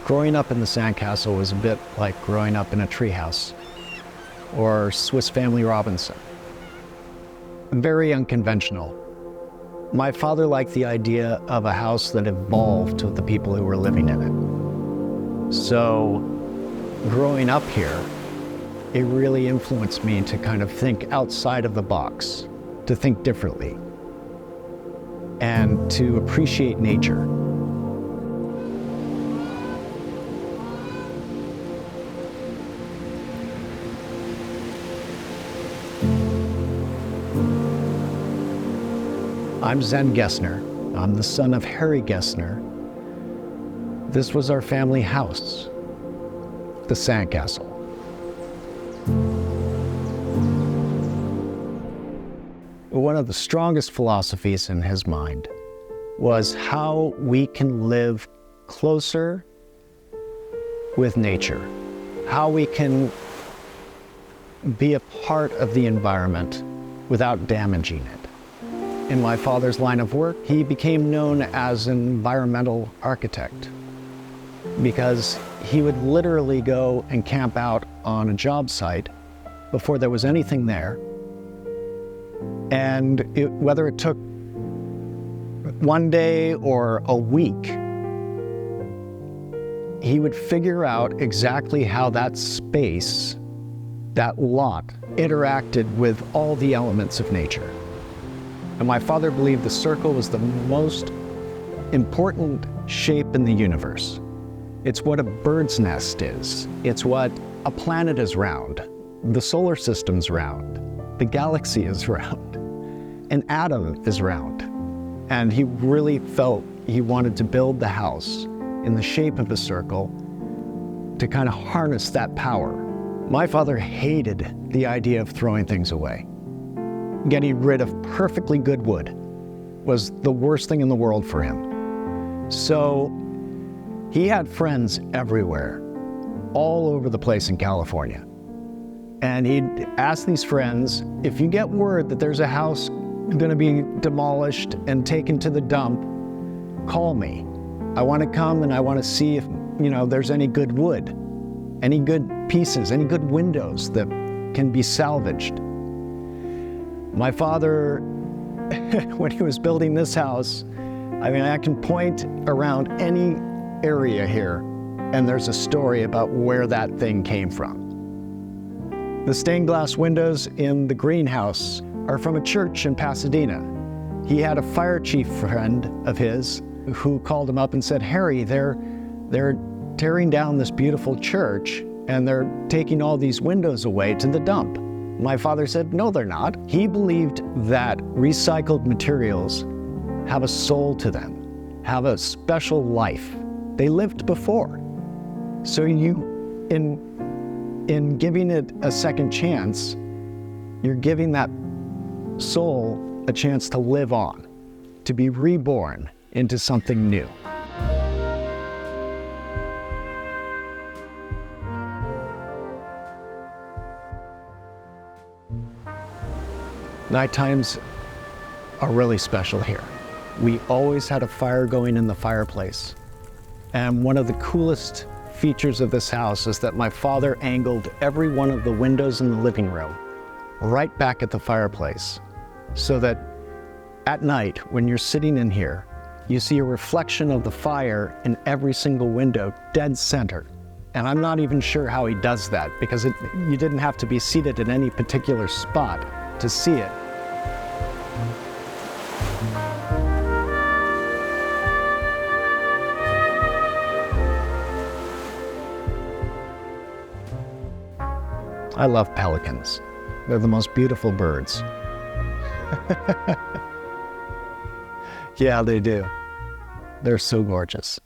Growing up in the Sandcastle was a bit like growing up in a treehouse or Swiss Family Robinson. Very unconventional. My father liked the idea of a house that evolved with the people who were living in it. So growing up here, it really influenced me to kind of think outside of the box, to think differently, and to appreciate nature. I'm Zen Gessner. I'm the son of Harry Gessner. This was our family house, the Sandcastle. One of the strongest philosophies in his mind was how we can live closer with nature, how we can be a part of the environment without damaging it. In my father's line of work, he became known as an environmental architect because he would literally go and camp out on a job site before there was anything there. And whether it took one day or a week, he would figure out exactly how that space, that lot, interacted with all the elements of nature. And my father believed the circle was the most important shape in the universe. It's what a bird's nest is. It's what a planet is round. The solar system's round. The galaxy is round. An atom is round. And he really felt he wanted to build the house in the shape of a circle to kind of harness that power. My father hated the idea of throwing things away. Getting rid of perfectly good wood was the worst thing in the world for him. So he had friends everywhere, all over the place in California. And he'd ask these friends, if you get word that there's a house going to be demolished and taken to the dump, call me. I want to come and I want to see if, there's any good wood, any good pieces, any good windows that can be salvaged. My father, when he was building this house, I can point around any area here and there's a story about where that thing came from. The stained glass windows in the greenhouse are from a church in Pasadena. He had a fire chief friend of his who called him up and said, Harry, they're tearing down this beautiful church and they're taking all these windows away to the dump. My father said, no, they're not. He believed that recycled materials have a soul to them, have a special life. They lived before. So in giving it a second chance, you're giving that soul a chance to live on, to be reborn into something new. Night times are really special here. We always had a fire going in the fireplace. And one of the coolest features of this house is that my father angled every one of the windows in the living room right back at the fireplace, so that at night, when you're sitting in here, you see a reflection of the fire in every single window, dead center. And I'm not even sure how he does that, because you didn't have to be seated in any particular spot to see it. I love pelicans. They're the most beautiful birds. Yeah, they do. They're so gorgeous.